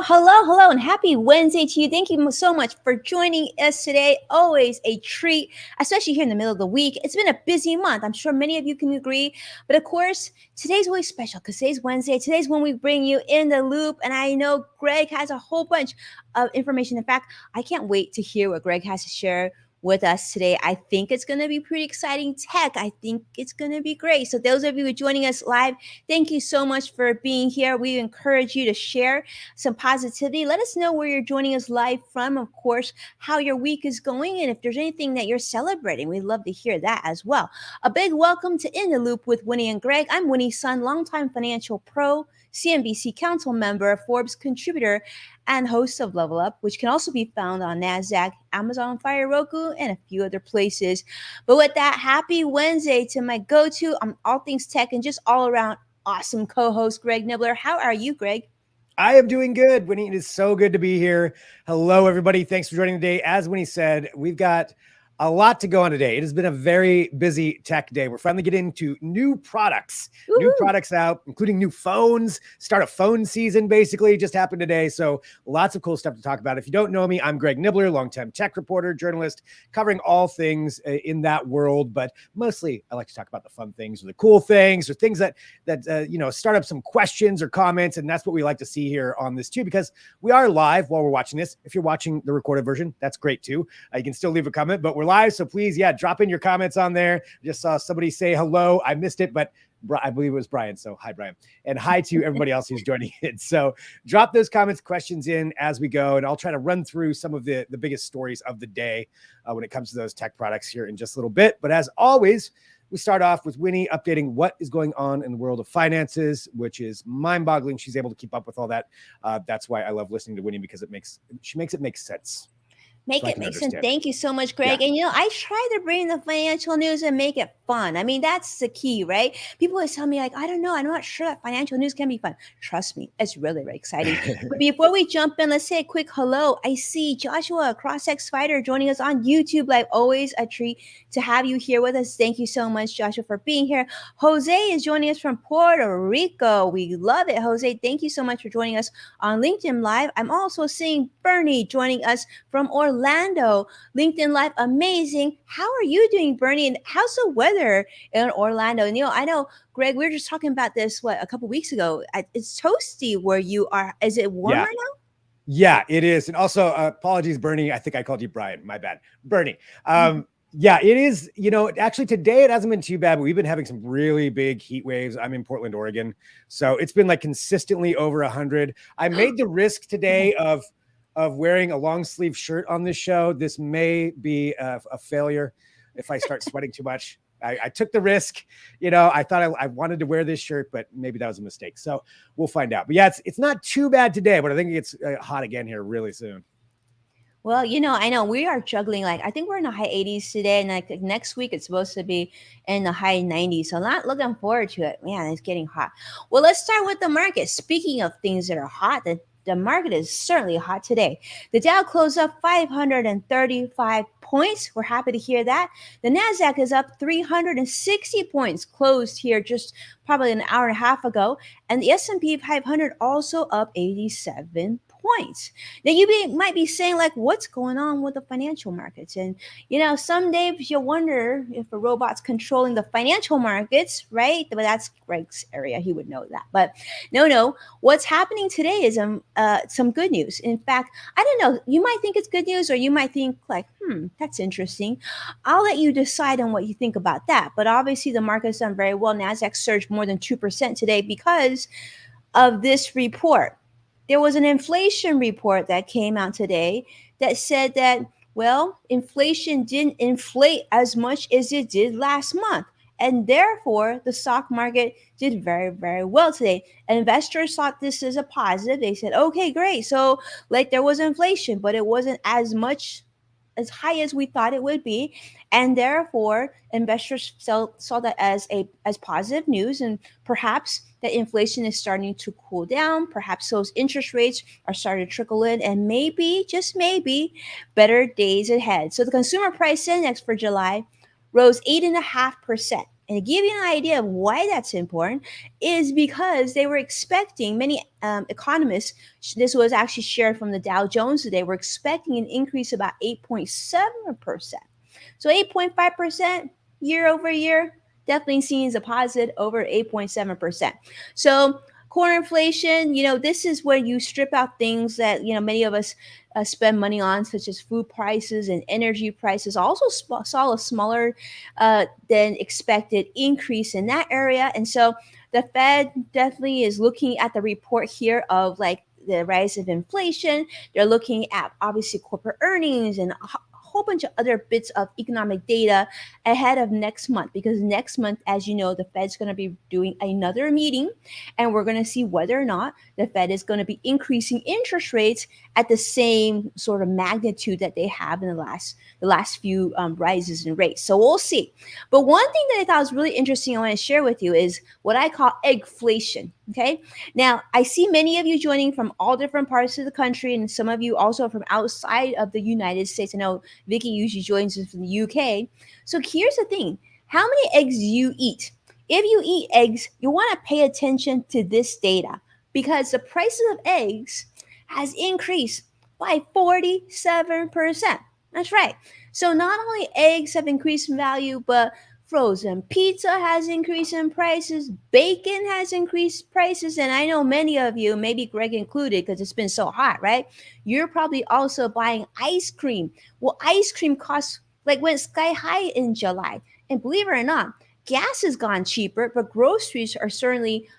Hello, and happy Wednesday to you. Thank you so much for joining us today. Always a treat, especially here in the middle of the week. It's been a busy month. I'm sure many of you can agree. But of course, today's always special because today's Wednesday. Today's when we bring you in the loop. And I know Greg has a whole bunch of information. In fact, I can't wait to hear what Greg has to share with us today. I think it's going to be pretty exciting tech. I think it's going to be great. So those of you who are joining us live, thank you so much for being here. We encourage you to share some positivity. Let us know where you're joining us live from, of course, how your week is going, and if there's anything that you're celebrating, we'd love to hear that as well. A big welcome to In the Loop with Winnie and Greg. I'm Winnie's son, longtime financial pro, CNBC council member, Forbes contributor, and host of Level Up, which can also be found on NASDAQ, Amazon Fire, Roku, and a few other places. But with that, happy Wednesday to my go-to on all things tech and just all around awesome co-host, Greg Nibbler. How are you, Greg? I am doing good, Winnie. It is so good to be here. Hello, everybody. Thanks for joining today. As Winnie said, we've got a lot to go on today. It has been a very busy tech day. We're finally getting into new products out, including new phones. Start a phone season basically just happened today. So lots of cool stuff to talk about. If you don't know me, I'm Greg Nibbler, longtime tech reporter, journalist, covering all things in that world. But mostly I like to talk about the fun things or the cool things or things that start up some questions or comments. And that's what we like to see here on this too, because we are live while we're watching this. If you're watching the recorded version, that's great too. You can still leave a comment, but we're live. So please, drop in your comments on there. Just saw somebody say hello. I missed it, but I believe it was Brian. So hi, Brian. And hi to everybody else who's joining in. So drop those comments, questions in as we go. And I'll try to run through some of the biggest stories of the day when it comes to those tech products here in just a little bit. But as always, we start off with Winnie updating what is going on in the world of finances, which is mind-boggling. She's able to keep up with all that. That's why I love listening to Winnie, because she makes it make sense. Make sense. Thank you so much, Greg. Yeah. And I try to bring the financial news and make it fun. I mean, that's the key, right? People always tell me, like, I don't know, I'm not sure that financial news can be fun. Trust me, it's really, really exciting. But before we jump in, let's say a quick hello. I see Joshua Cross-X Fighter joining us on YouTube Live. Always a treat to have you here with us. Thank you so much, Joshua, for being here. Jose is joining us from Puerto Rico. We love it, Jose. Thank you so much for joining us on LinkedIn Live. I'm also seeing Bernie joining us from Orlando. LinkedIn Live, amazing. How are you doing, Bernie? And how's the weather in Orlando? And I know, Greg, we were just talking about this, a couple weeks ago. It's toasty where you are. Is it warm right now? Yeah, it is. And also, apologies, Bernie. I think I called you Brian. My bad. Bernie. Yeah, it is. Actually today it hasn't been too bad, but we've been having some really big heat waves. I'm in Portland, Oregon. So it's been like consistently over 100. I made the risk today of wearing a long sleeve shirt on this show. This may be a failure if I start sweating too much. I took the risk. I thought I wanted to wear this shirt, but maybe that was a mistake. So we'll find out. But yeah, it's not too bad today, but I think it's hot again here really soon. Well, I know we are juggling. I think we're in the high 80s today, and next week it's supposed to be in the high 90s. So not looking forward to it. Man, it's getting hot. Well, let's start with the market. Speaking of things that are hot, the market is certainly hot today. The Dow closed up 535 points. We're happy to hear that. The NASDAQ is up 360 points, closed here just probably an hour and a half ago. And the S&P 500 also up 87 points. Now, you might be saying, what's going on with the financial markets? And, some days you wonder if a robot's controlling the financial markets, right? But that's Greg's area. He would know that. But no. What's happening today is some good news. In fact, I don't know. You might think it's good news, or you might think that's interesting. I'll let you decide on what you think about that. But obviously, the market's done very well. NASDAQ surged more than 2% today because of this report. There was an inflation report that came out today that said that, inflation didn't inflate as much as it did last month. And therefore, the stock market did very, very well today. Investors thought this is a positive. They said, okay, great. So there was inflation, but it wasn't as high as we thought it would be, and therefore investors saw that as positive news, and perhaps that inflation is starting to cool down. Perhaps those interest rates are starting to trickle in, and maybe, just maybe, better days ahead. So the consumer price index for July rose 8.5%. And to give you an idea of why that's important is because they were expecting, many economists, this was actually shared from the Dow Jones today, were expecting an increase of about 8.7%. So 8.5% year over year, definitely seen as a positive over 8.7%. So core inflation, this is where you strip out things that, many of us spend money on, such as food prices and energy prices. Also saw a smaller than expected increase in that area. And so the Fed definitely is looking at the report here of like the rise of inflation. They're looking at obviously corporate earnings and whole bunch of other bits of economic data ahead of next month, because next month, as you know, the Fed's going to be doing another meeting, and we're going to see whether or not the Fed is going to be increasing interest rates at the same sort of magnitude that they have in the last few rises in rates. So we'll see. But one thing that I thought was really interesting I want to share with you is what I call eggflation. Okay, now I see many of you joining from all different parts of the country, and some of you also from outside of the United States. I know Vicky usually joins us from the UK. So here's the thing: how many eggs do you eat? If you eat eggs, you want to pay attention to this data, because the prices of eggs has increased by 47%. That's right. So not only eggs have increased in value, but frozen pizza has increased in prices, bacon has increased prices, and I know many of you, maybe Greg included, because it's been so hot, right? You're probably also buying ice cream. Well, ice cream costs like went sky high in July. And believe it or not, gas has gone cheaper, but groceries are certainly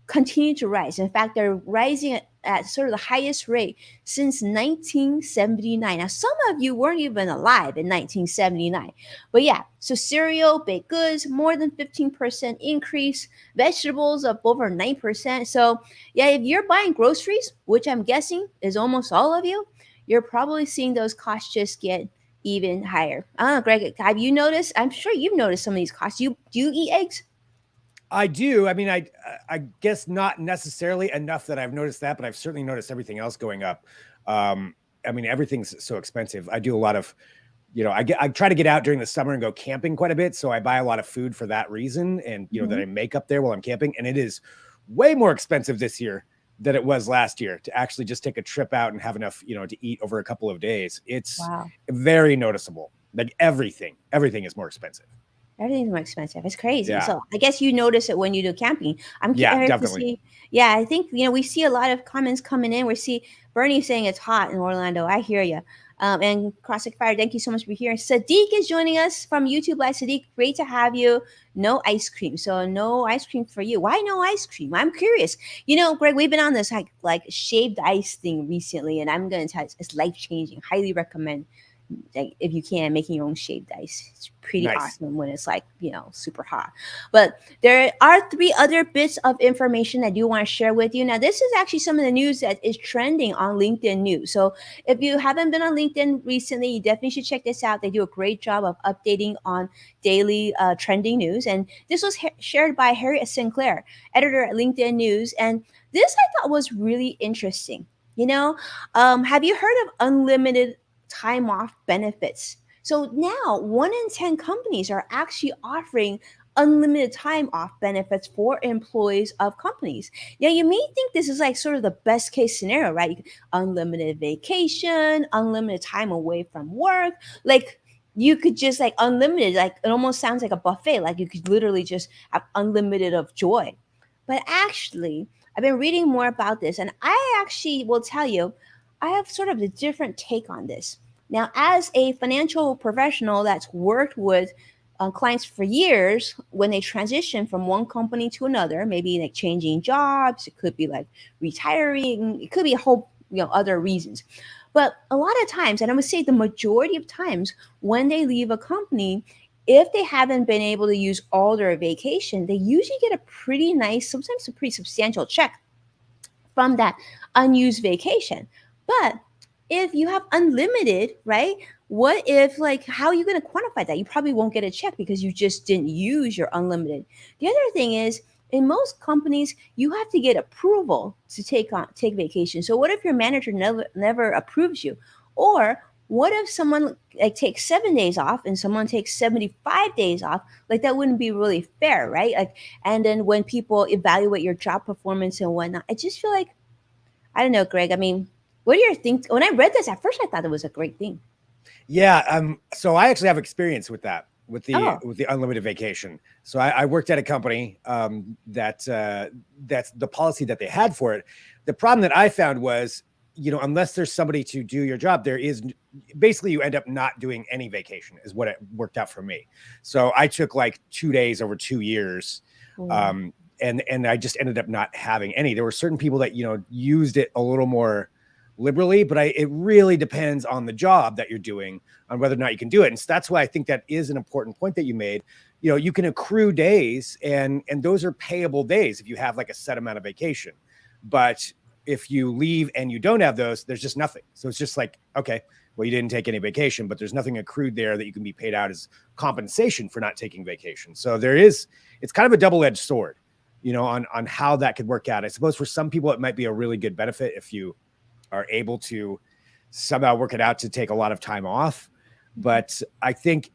continue to rise. In fact, they're rising at sort of the highest rate since 1979. Now, some of you weren't even alive in 1979. But yeah, so cereal, baked goods, more than 15% increase, vegetables up over 9%. So yeah, if you're buying groceries, which I'm guessing is almost all of you, you're probably seeing those costs just get even higher. I don't know, Greg, have you noticed? I'm sure you've noticed some of these costs. Do you eat eggs? I do. I mean, I guess not necessarily enough that I've noticed that, but I've certainly noticed everything else going up. I mean, everything's so expensive. I do a lot of, I try to get out during the summer and go camping quite a bit, so I buy a lot of food for that reason, and that I make up there while I'm camping, and it is way more expensive this year than it was last year to actually just take a trip out and have enough, to eat over a couple of days. It's Wow. very noticeable. Like everything is more expensive. Everything's more expensive. It's crazy. Yeah. So I guess you notice it when you do camping. I'm Yeah, curious to definitely. see. Yeah, I think we see a lot of comments coming in. We see Bernie saying it's hot in Orlando. I hear you. And Classic Fire, thank you so much for here. Sadiq is joining us from YouTube Live. Sadiq, great to have you. No ice cream, so no ice cream for you. Why no ice cream? I'm curious. Greg, we've been on this like shaved ice thing recently, and I'm gonna tell you, it's life changing. Highly recommend, like, if you can, making your own shaved ice. It's pretty Nice. awesome when it's like super hot. But there are three other bits of information I do want to share with you. Now, this is actually some of the news that is trending on LinkedIn News. So if you haven't been on LinkedIn recently, you definitely should check this out. They do a great job of updating on daily trending news, and this was shared by Harriet Sinclair, editor at LinkedIn News. And this I thought was really interesting. Have you heard of unlimited time off benefits? So now 1 in 10 companies are actually offering unlimited time off benefits for employees of companies. Now, you may think this is like sort of the best case scenario, right? Unlimited vacation, unlimited time away from work. Like, you could just like unlimited, like it almost sounds like a buffet. Like you could literally just have unlimited of joy. But actually, I've been reading more about this, and I actually will tell you, I have sort of a different take on this. Now, as a financial professional that's worked with clients for years, when they transition from one company to another, maybe like changing jobs, it could be like retiring, it could be a whole other reasons. But a lot of times, and I would say the majority of times, when they leave a company, if they haven't been able to use all their vacation, they usually get a pretty nice, sometimes a pretty substantial check from that unused vacation. But if you have unlimited, right? What if, like, how are you going to quantify that? You probably won't get a check because you just didn't use your unlimited. The other thing is, in most companies, you have to get approval to take vacation. So what if your manager never approves you? Or what if someone like takes 7 days off and someone takes 75 days off? Like that wouldn't be really fair, right? Like, and then when people evaluate your job performance and whatnot, I just feel like, I don't know, Greg. I mean, what are your things? When I read this at first, I thought it was a great thing. Yeah. So I actually have experience with that, Oh, with the unlimited vacation. So I worked at a company that's the policy that they had for it. The problem that I found was, unless there's somebody to do your job, there is basically you end up not doing any vacation is what it worked out for me. So I took like 2 days over 2 years. oh, Um, and I just ended up not having any. There were certain people that, used it a little more liberally, but it really depends on the job that you're doing on whether or not you can do it. And so that's why I think that is an important point that you made. You can accrue days and those are payable days if you have like a set amount of vacation. But if you leave and you don't have those, there's just nothing. So it's just like, okay, well, you didn't take any vacation, but there's nothing accrued there that you can be paid out as compensation for not taking vacation. So it's kind of a double-edged sword, on how that could work out. I suppose for some people, it might be a really good benefit if you are able to somehow work it out to take a lot of time off. But I think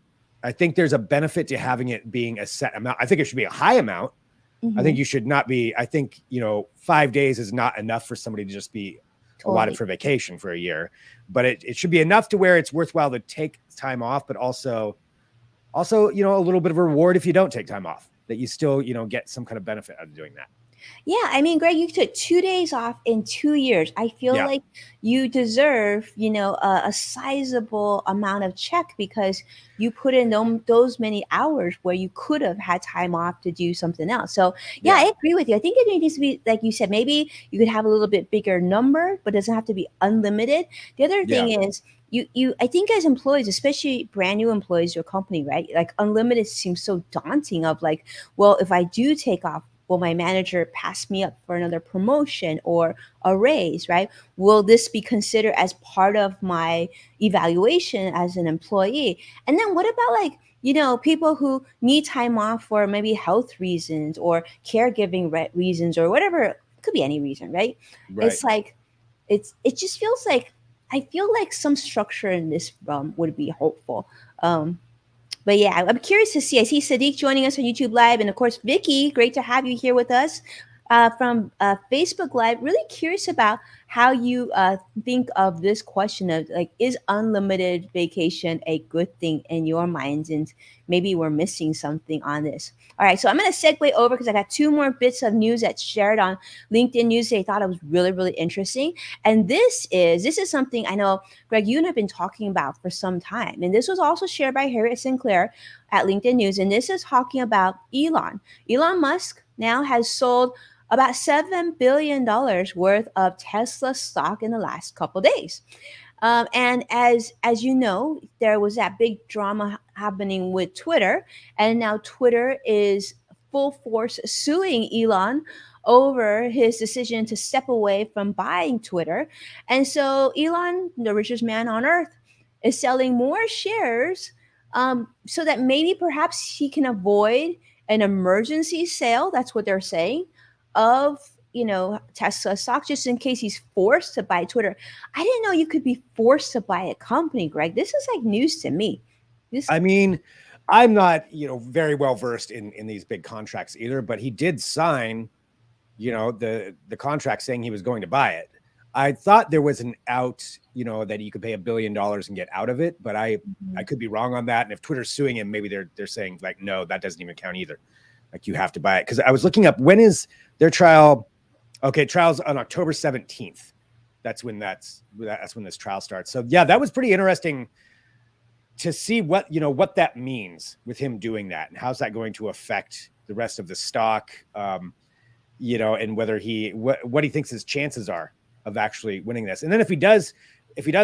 there's a benefit to having it being a set amount. I think it should be a high amount. I mm-hmm, think you should not be, I think, 5 days is not enough for somebody to just be allotted totally. for vacation for a year, but it should be enough to where it's worthwhile to take time off, but also, a little bit of a reward if you don't take time off, that you still, get some kind of benefit out of doing that. Yeah, I mean, Greg, you took 2 days off in 2 years. I feel Yeah. like you deserve, a sizable amount of check because you put in those many hours where you could have had time off to do something else. So, yeah, Yeah. I agree with you. I think it needs to be, like you said, maybe you could have a little bit bigger number, but it doesn't have to be unlimited. The other Yeah. thing is, I think as employees, especially brand new employees, your company, right? Like unlimited seems so daunting of like, well, if I do take off, will my manager pass me up for another promotion or a raise, right? Will this be considered as part of my evaluation as an employee? And then what about like, people who need time off for maybe health reasons or caregiving reasons or whatever, it could be any reason, right? Right. It's like, it just feels like, I feel like some structure in this realm would be hopeful. But yeah, I'm curious to see. I see Sadiq joining us on YouTube Live, and of course, Vicky. Great to have you here with us from Facebook Live. Really curious about how you think of this question of like, is unlimited vacation a good thing in your minds? And maybe we're missing something on this. All right, so I'm going to segue over because I got two more bits of news that's shared on LinkedIn News. I thought it was really, really interesting, and this is something I know Greg, you and I have been talking about for some time. And this was also shared by Harriet Sinclair at LinkedIn News. And this is talking about Elon. Elon Musk now has sold about $7 billion worth of Tesla stock in the last couple days. And as you know, there was that big drama happening with Twitter, and now Twitter is full force suing Elon over his decision to step away from buying Twitter. And so Elon, the richest man on earth, is selling more shares so that maybe perhaps he can avoid an emergency sale. That's what they're saying of Tesla stock, just in case he's forced to buy Twitter. I didn't know you could be forced to buy a company, Greg. This is like news to me. This, I mean, I'm not, very well versed in these big contracts either, but he did sign, the contract saying he was going to buy it. I thought there was an out, that you could pay $1 billion and get out of it, but I could be wrong on that. And if Twitter's suing him, maybe they're saying like, no, that doesn't even count either. Like you have to buy it. Because I was looking up, when is their trial? Okay, trial's on October 17th. That's when this trial starts. So yeah, that was pretty interesting to see what that means with him doing that, and how's that going to affect the rest of the stock, and whether what he thinks his chances are of actually winning this. And then if he does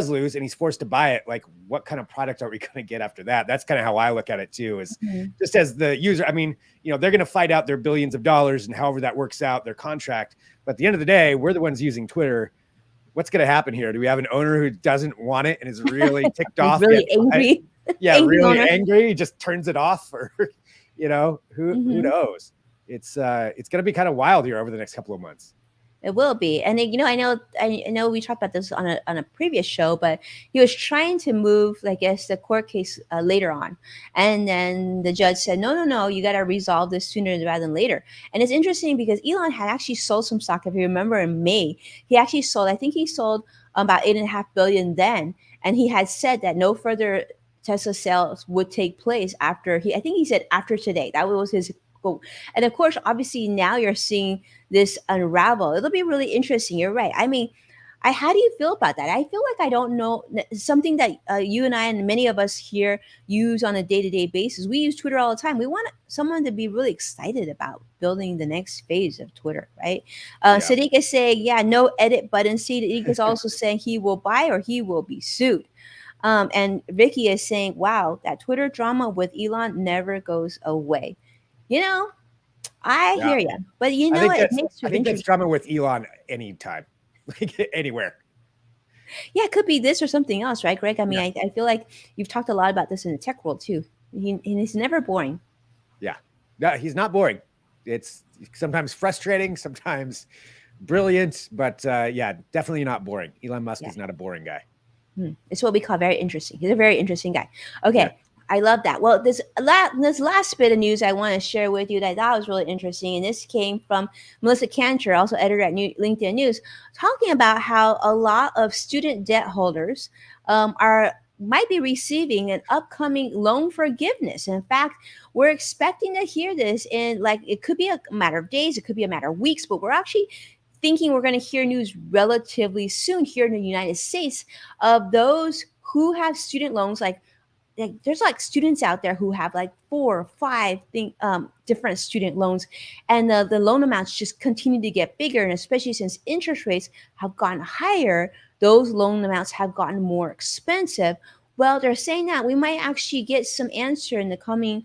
lose and he's forced to buy it, like what kind of product are we going to get after that? That's kind of how I look at it too, is just as the user. I mean, they're going to fight out their billions of dollars and however that works out, their contract. But at the end of the day, we're the ones using Twitter. What's going to happen here? Do we have an owner who doesn't want it and is really ticked he's off? really angry. Yeah, Angry really owner. angry. He just turns it off, or who Mm-hmm. knows? It's going to be kind of wild here over the next couple of months. It will be, and I know we talked about this on a previous show, but he was trying to move, I guess, the court case later on, and then the judge said, no, no, no, you got to resolve this sooner rather than later. And it's interesting because Elon had actually sold some stock. If you remember, in May, he actually sold. I think he sold about 8.5 billion then, and he had said that no further Tesla sales would take place after he. I think he said after today. That was his quote. And of course, obviously, now you're seeing this unravel. It'll be really interesting. You're right. I mean, how do you feel about that? I feel like I don't know something that you and I and many of us here use on a day-to-day basis. We use Twitter all the time. We want someone to be really excited about building the next phase of Twitter, right? Yeah. Sadiq is saying, yeah, no edit button. Sadiq is also saying he will buy or he will be sued. And Vicky is saying, wow, that Twitter drama with Elon never goes away. You know, I Yeah. hear you, but I think it that's makes I it think that's interesting. drama with Elon anytime, like anywhere. Yeah, it could be this or something else, right, Greg? I mean, Yeah. I feel like you've talked a lot about this in the tech world too. And it's never boring. Yeah. No, he's not boring. It's sometimes frustrating, sometimes brilliant, but yeah, definitely not boring. Elon Musk Yeah. is not a boring guy. It's what we call very interesting. He's a very interesting guy. Yeah. Okay, I love that. Well, this last bit of news I want to share with you that I thought was really interesting, and this came from Melissa Cantor, also editor at LinkedIn News, talking about how a lot of student debt holders are might be receiving an upcoming loan forgiveness. In fact, we're expecting to hear this in, like, it could be a matter of days, it could be a matter of weeks, but we're actually thinking we're going to hear news relatively soon here in the United States of those who have student loans, like there's like students out there who have like four or five different student loans, and the loan amounts just continue to get bigger, and especially since interest rates have gotten higher, those loan amounts have gotten more expensive. Well, they're saying that we might actually get some answer in the coming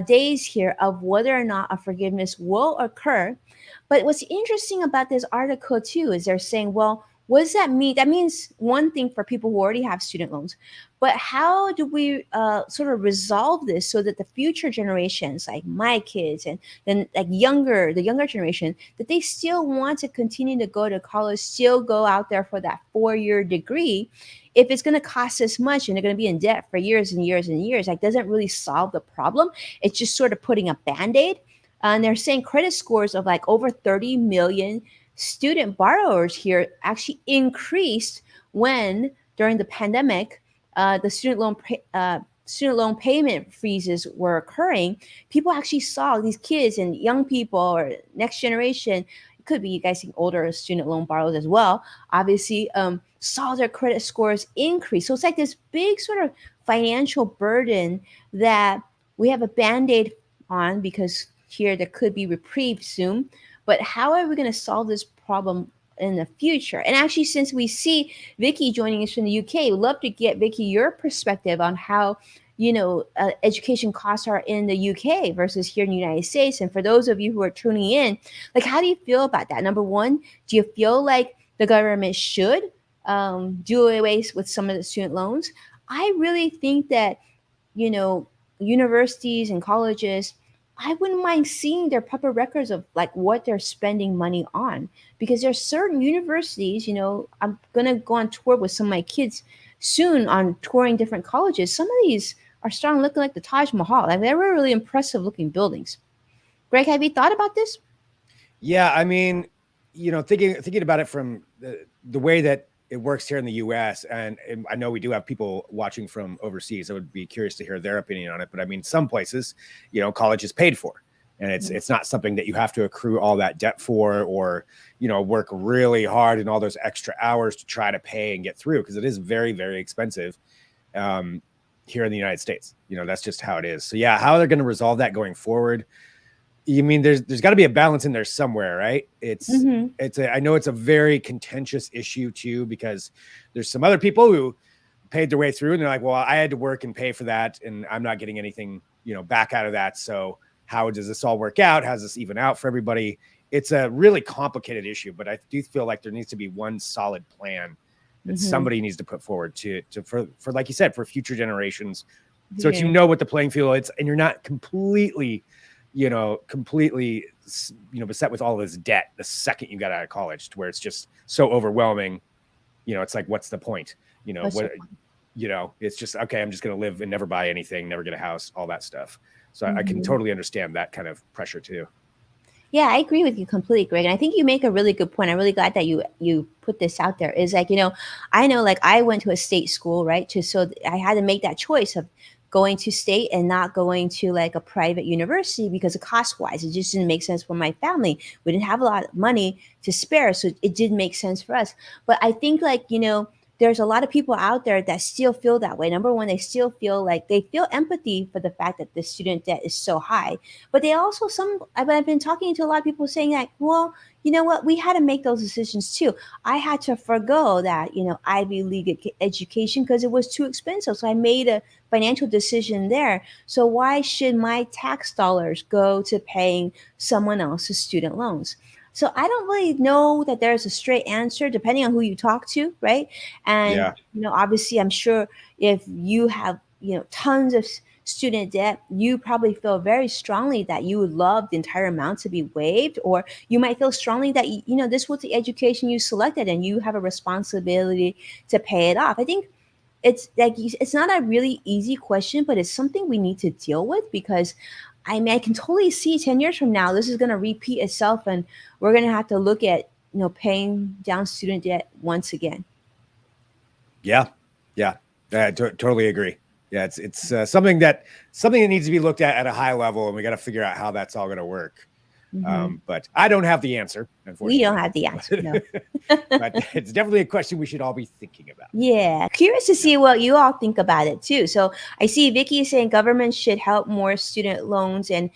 days here of whether or not a forgiveness will occur. But what's interesting about this article too is they're saying, well, what does that mean? That means one thing for people who already have student loans, but how do we sort of resolve this so that the future generations, like my kids and then like the younger generation, that they still want to continue to go to college, still go out there for that 4-year degree? If it's going to cost this much and they're going to be in debt for years and years and years, like doesn't really solve the problem. It's just sort of putting a band-aid. And they're saying credit scores of like over 30 million student borrowers here actually increased when during the pandemic the student loan payment freezes were occurring. People actually saw these kids and young people or next generation. It could be you guys think older student loan borrowers as well. Obviously, saw their credit scores increase. So it's like this big sort of financial burden that we have a band-aid on because here there could be reprieve soon. But how are we going to solve this problem in the future? And actually, since we see Vicky joining us from the UK, we'd love to get Vicky your perspective on how education costs are in the UK versus here in the United States. And for those of you who are tuning in, like, how do you feel about that? Number one, do you feel like the government should do away with some of the student loans? I really think that you know, universities and colleges, I wouldn't mind seeing their proper records of like what they're spending money on. Because there's certain universities, I'm gonna go on tour with some of my kids soon on touring different colleges. Some of these are starting looking like the Taj Mahal. Like they were really impressive looking buildings. Greg, have you thought about this? Yeah, I mean, thinking about it from the way that it works here in the U.S., and I know we do have people watching from overseas. I would be curious to hear their opinion on it. But I mean, some places, college is paid for, and it's not something that you have to accrue all that debt for, or work really hard and all those extra hours to try to pay and get through, because it is very, very expensive here in the United States. That's just how it is. So yeah, how they're going to resolve that going forward? You mean there's got to be a balance in there somewhere, right? Mm-hmm. I know it's a very contentious issue too, because there's some other people who paid their way through and they're like, well, I had to work and pay for that and I'm not getting anything, back out of that. So how does this all work out? How's this even out for everybody? It's a really complicated issue, but I do feel like there needs to be one solid plan that Mm-hmm. somebody needs to put forward for like you said, for future generations. So that Yeah. you know what the playing field is and you're not completely completely, beset with all this debt the second you got out of college, to where it's just so overwhelming. It's like, what's the point? What's What, your point? it's just, okay, I'm just going to live and never buy anything, never get a house, all that stuff. So I can Mhm. totally understand that kind of pressure too. Yeah, I agree with you completely, Greg. And I think you make a really good point. I'm really glad that you put this out there. Is like, I know like I went to a state school, right? So I had to make that choice of going to state and not going to like a private university because of cost wise. It just didn't make sense for my family. We didn't have a lot of money to spare. So it did make sense for us. But I think like, there's a lot of people out there that still feel that way. Number one, they still feel like they feel empathy for the fact that the student debt is so high, but they also I've been talking to a lot of people saying that, well, you know what, we had to make those decisions too. I had to forego that, Ivy League education because it was too expensive. So I made a financial decision there. So why should my tax dollars go to paying someone else's student loans? So I don't really know that there's a straight answer depending on who you talk to, right? And Yeah. obviously, I'm sure if you have tons of student debt, you probably feel very strongly that you would love the entire amount to be waived, or you might feel strongly that this was the education you selected and you have a responsibility to pay it off. I think it's like it's not a really easy question, but it's something we need to deal with because I mean I can totally see 10 years from now this is going to repeat itself and we're going to have to look at paying down student debt once again. Yeah. Yeah. Totally agree. Yeah. It's something that needs to be looked at a high level, and we got to figure out how that's all going to work. Hmm. But I don't have the answer, We don't unfortunately. have the answer, no. But it's definitely a question we should all be thinking about. Yeah, curious to Yeah. see what you all think about it too. So I see Vicky is saying government should help more student loans and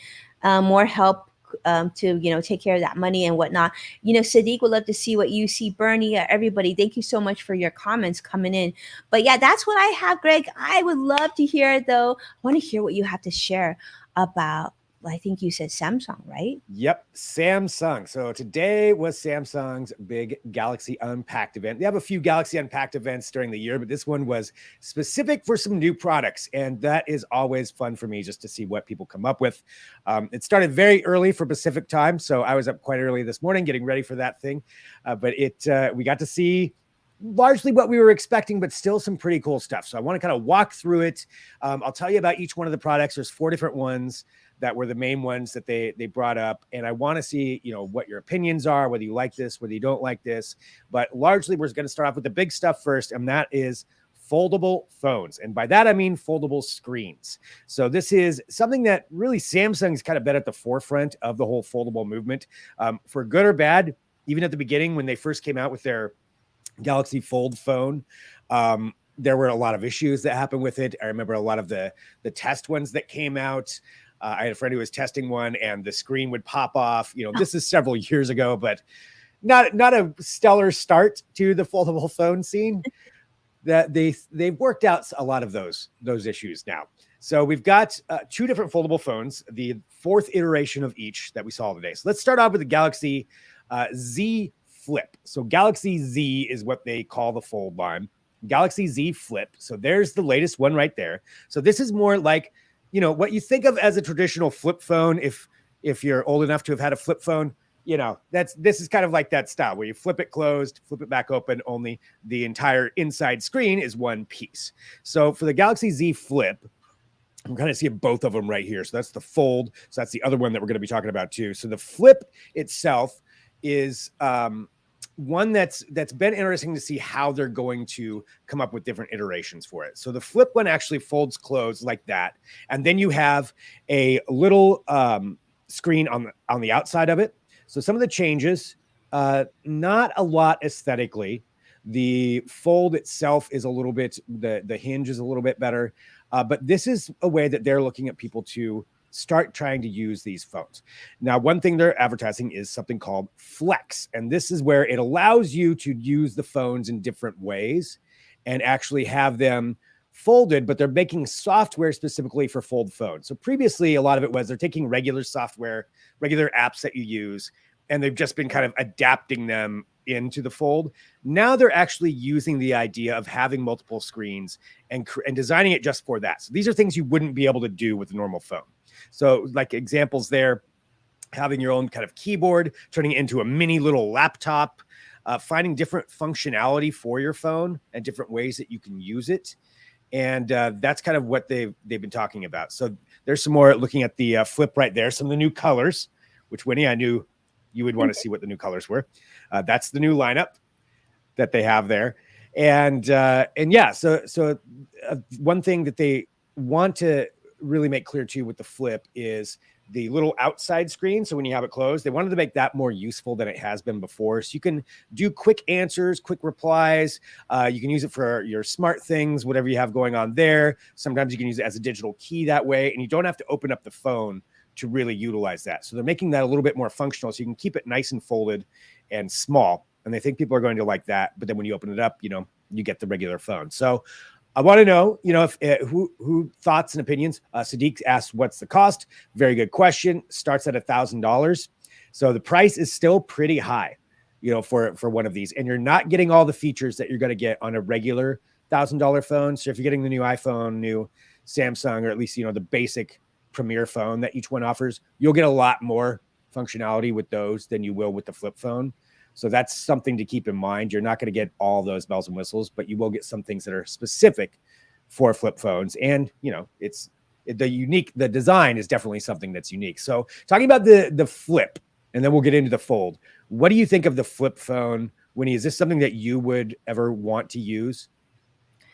more help to take care of that money and whatnot. Sadiq would love to see what you see. Bernie, everybody, thank you so much for your comments coming in. But yeah, that's what I have, Greg. I would love to hear it though. I want to hear what you have to share about. I think you said Samsung, right? Yep, Samsung. So today was Samsung's big Galaxy Unpacked event. They have a few Galaxy Unpacked events during the year, but this one was specific for some new products. And that is always fun for me just to see what people come up with. It started very early for Pacific time. So I was up quite early this morning getting ready for that thing. But we got to see largely what we were expecting, but still some pretty cool stuff. So I want to kind of walk through it. I'll tell you about each one of the products. There's 4 different ones that were the main ones that they brought up. And I want to see, what your opinions are, whether you like this, whether you don't like this. But largely, we're going to start off with the big stuff first, and that is foldable phones. And by that, I mean foldable screens. So this is something that really Samsung's kind of been at the forefront of the whole foldable movement, for good or bad. Even at the beginning, when they first came out with their Galaxy Fold phone, there were a lot of issues that happened with it. I remember a lot of the test ones that came out. I had a friend who was testing one and the screen would pop off. This is several years ago, but not a stellar start to the foldable phone scene. That they've worked out a lot of those issues now. So we've got 2 different foldable phones, the 4th iteration of each that we saw today. So let's start off with the Galaxy Z Flip. So Galaxy Z is what they call the fold line. Galaxy Z Flip. So there's the latest one right there. So this is more like, what you think of as a traditional flip phone. If you're old enough to have had a flip phone, this is kind of like that style where you flip it closed, flip it back open, only the entire inside screen is one piece. So for the Galaxy Z Flip, I'm kind of seeing both of them right here. So that's the fold. So that's the other one that we're going to be talking about too. So the Flip itself is one that's been interesting to see how they're going to come up with different iterations for it. So the Flip one actually folds closed like that, and then you have a little screen on the outside of it. So some of the changes, not a lot aesthetically. The fold itself is a little bit, the hinge is a little bit better, but this is a way that they're looking at people to start trying to use these phones. Now, one thing they're advertising is something called Flex, and this is where it allows you to use the phones in different ways and actually have them folded, but they're making software specifically for fold phones. So previously, a lot of it was they're taking regular software, regular apps that you use, and they've just been kind of adapting them into the fold. Now they're actually using the idea of having multiple screens and designing it just for that. So these are things you wouldn't be able to do with a normal phone. So like examples there, having your own kind of keyboard, turning it into a mini little laptop, finding different functionality for your phone and different ways that you can use it. And that's kind of what they've been talking about. So there's some more looking at the flip right there, some of the new colors, which Winnie, I knew you would want to see what the new colors were. That's the new lineup that they have there. And yeah, so one thing that they want to really make clear to you with the flip is the little outside screen. So when you have it closed, they wanted to make that more useful than it has been before. So you can do quick answers, quick replies. You can use it for your smart things, whatever you have going on there. Sometimes you can use it as a digital key that way, and you don't have to open up the phone to really utilize that. So they're making that a little bit more functional so you can keep it nice and folded and small. And they think people are going to like that. But then when you open it up, you get the regular phone. So I want to know, if who thoughts and opinions. Sadiq asked, what's the cost? Very good question. Starts at $1,000. So the price is still pretty high, for one of these. And you're not getting all the features that you're going to get on a regular $1,000 phone. So if you're getting the new iPhone, new Samsung, or at least, the basic premier phone that each one offers, you'll get a lot more functionality with those than you will with the flip phone. So that's something to keep in mind. You're not going to get all those bells and whistles, but you will get some things that are specific for flip phones. And, the design is definitely something that's unique. So talking about the flip, and then we'll get into the fold. What do you think of the flip phone, Winnie? Is this something that you would ever want to use?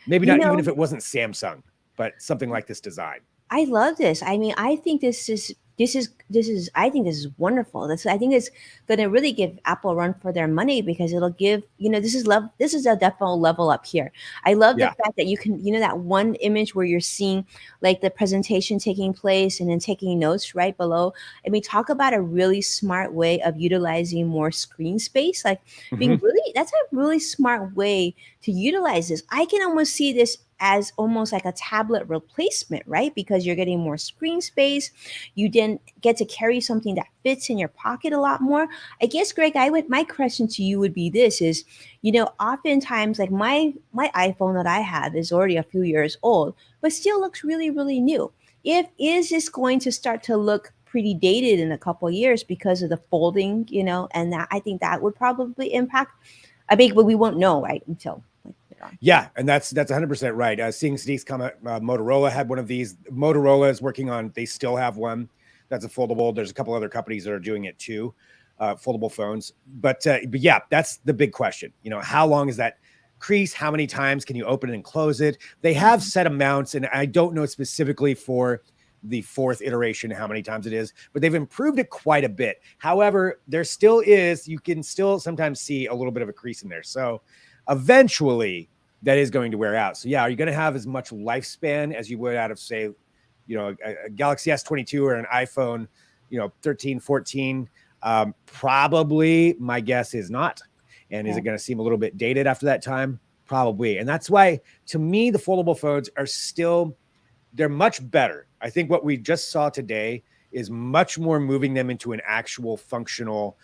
Maybe not even if it wasn't Samsung, but something like this design. I love this. I mean, I think this is I think this is wonderful. I think it's going to really give Apple a run for their money, because it'll give, this is a definite level up here. I love the fact that you can, that one image where you're seeing like the presentation taking place and then taking notes right below. I mean, talk about a really smart way of utilizing more screen space, like being that's a really smart way to utilize this. I can almost see this as almost like a tablet replacement, right? Because you're getting more screen space. You then get to carry something that fits in your pocket a lot more. I guess, Greg, my question to you would be this is, oftentimes like my iPhone that I have is already a few years old, but still looks really, really new. Is this going to start to look pretty dated in a couple of years because of the folding, and that I think that would probably impact. I mean, but we won't know, right, until yeah, and that's 100% right. Seeing Sadiq's comment, Motorola had one of these. Motorola is working on, they still have one that's a foldable. There's a couple other companies that are doing it too, foldable phones. But yeah, that's the big question. How long is that crease? How many times can you open it and close it? They have set amounts, and I don't know specifically for the fourth iteration how many times it is, but they've improved it quite a bit. However, there still is, you can still sometimes see a little bit of a crease in there. So eventually that is going to wear out. So yeah, are you going to have as much lifespan as you would out of, say, a Galaxy S22 or an iPhone, 13, 14? Probably my guess is not. And is it going to seem a little bit dated after that time? Probably. And that's why, to me, the foldable phones are still, they're much better. I think what we just saw today is much more moving them into an actual functional,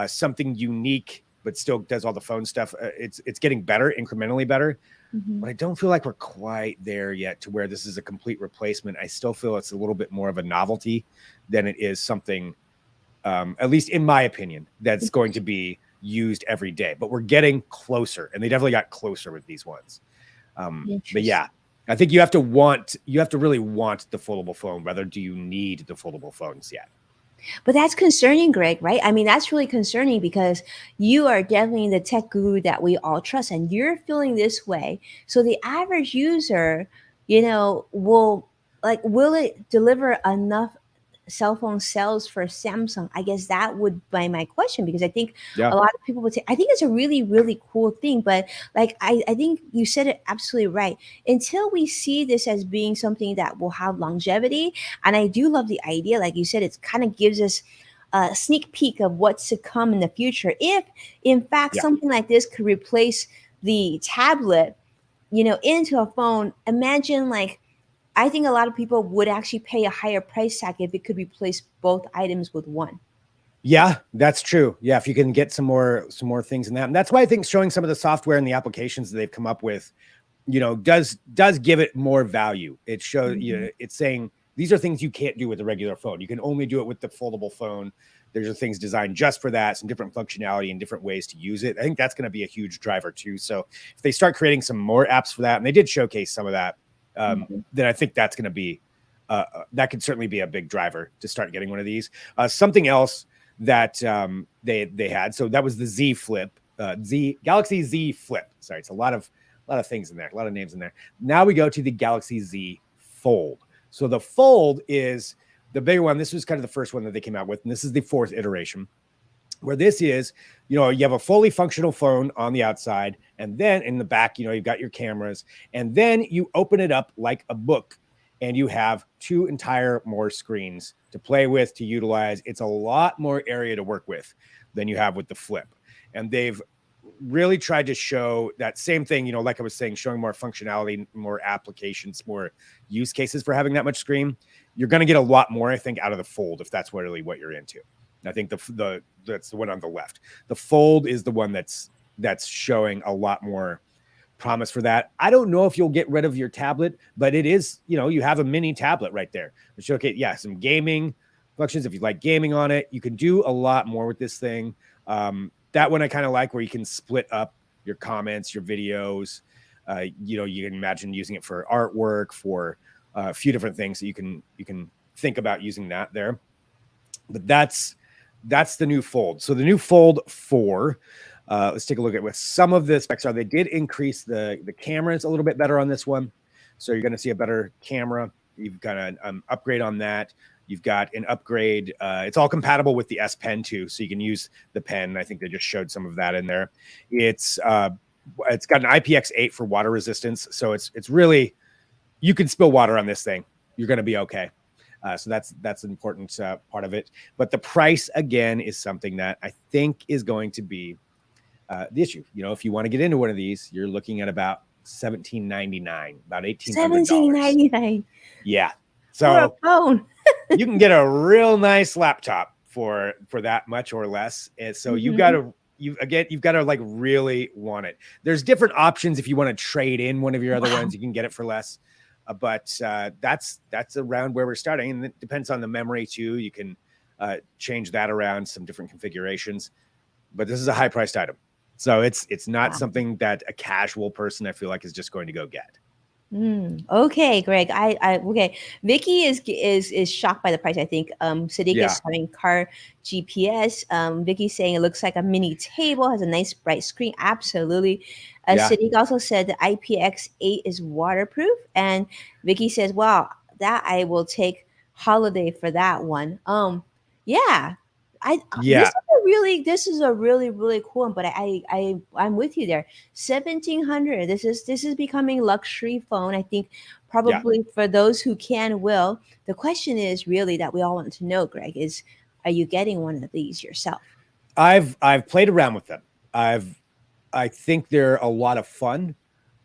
something unique, but still does all the phone stuff. It's getting better, incrementally better. But I don't feel like we're quite there yet to where this is a complete replacement. I still feel it's a little bit more of a novelty than it is something, at least in my opinion, that's going to be used every day. But we're getting closer, and they definitely got closer with these ones. But yeah, I think you have to really want the foldable phone. Rather, do you need the foldable phones yet? But that's concerning, Greg, right? I mean, that's really concerning because you are definitely the tech guru that we all trust, and you're feeling this way. So the average user, will it deliver enough cell phone sales for Samsung? I guess that would be my question, because I think a lot of people would say, I think it's a really, really cool thing. But like, I think you said it absolutely right. Until we see this as being something that will have longevity, and I do love the idea, like you said, it kind of gives us a sneak peek of what's to come in the future. If in fact something like this could replace the tablet, into a phone, imagine like, I think a lot of people would actually pay a higher price tag if it could replace both items with one. Yeah, that's true. Yeah, if you can get some more things in that. And that's why I think showing some of the software and the applications that they've come up with, does give it more value. It shows, it's saying these are things you can't do with a regular phone. You can only do it with the foldable phone. There's things designed just for that, some different functionality and different ways to use it. I think that's going to be a huge driver too. So if they start creating some more apps for that, and they did showcase some of that, then I think that's going to be, that could certainly be a big driver to start getting one of these. Something else that they had, so that was the Z Flip, Galaxy Z Flip. Sorry, it's a lot of things in there, a lot of names in there. Now we go to the Galaxy Z Fold. So the Fold is the bigger one. This was kind of the first one that they came out with, and this is the 4th iteration, where this is, you have a fully functional phone on the outside, and then in the back, you've got your cameras, and then you open it up like a book, and you have 2 entire more screens to play with, to utilize. It's a lot more area to work with than you have with the Flip. And they've really tried to show that same thing, like I was saying, showing more functionality, more applications, more use cases for having that much screen. You're going to get a lot more, I think, out of the Fold if that's really what you're into. And I think that's the one on the left. The Fold is the one that's showing a lot more promise for that. I don't know if you'll get rid of your tablet, but it is, you have a mini tablet right there. Which, okay, yeah, some gaming functions. If you like gaming on it, you can do a lot more with this thing. That one I kind of like, where you can split up your comments, your videos. You can imagine using it for artwork, for a few different things that you can think about using that there. But that's the new Fold. So the new Fold 4, let's take a look at what some of the specs are. They did increase the cameras a little bit better on this one. So you're going to see a better camera. You've got an upgrade on that. You've got an upgrade. It's all compatible with the S Pen too, so you can use the pen. I think they just showed some of that in there. It's got an IPX8 for water resistance, so it's really, you can spill water on this thing, you're going to be okay. So that's an important part of it. But the price again is something that I think is going to be the issue. If you want to get into one of these, you're looking at about $1,799, about $1,800. $1,799. Yeah. For a phone. You can get a real nice laptop for that much or less. And so you've got to like really want it. There's different options. If you want to trade in one of your other ones, you can get it for less. But that's around where we're starting. And it depends on the memory too. You can change that around, some different configurations, but this is a high priced item. So it's not something that a casual person, I feel like, is just going to go get. Okay, Greg. Okay. Vicky is shocked by the price. I think Sadiq is having car GPS. Vicky's saying it looks like a mini table, has a nice bright screen. Absolutely. Sadiq also said the IPX8 is waterproof, and Vicky says, "Wow, that I will take holiday for that one." Yeah. This is a really cool one, but I'm with you there. 1,700. This is becoming luxury phone. I think probably for those who will. The question is really that we all want to know, Greg, is, are you getting one of these yourself? I've played around with them. I think they're a lot of fun.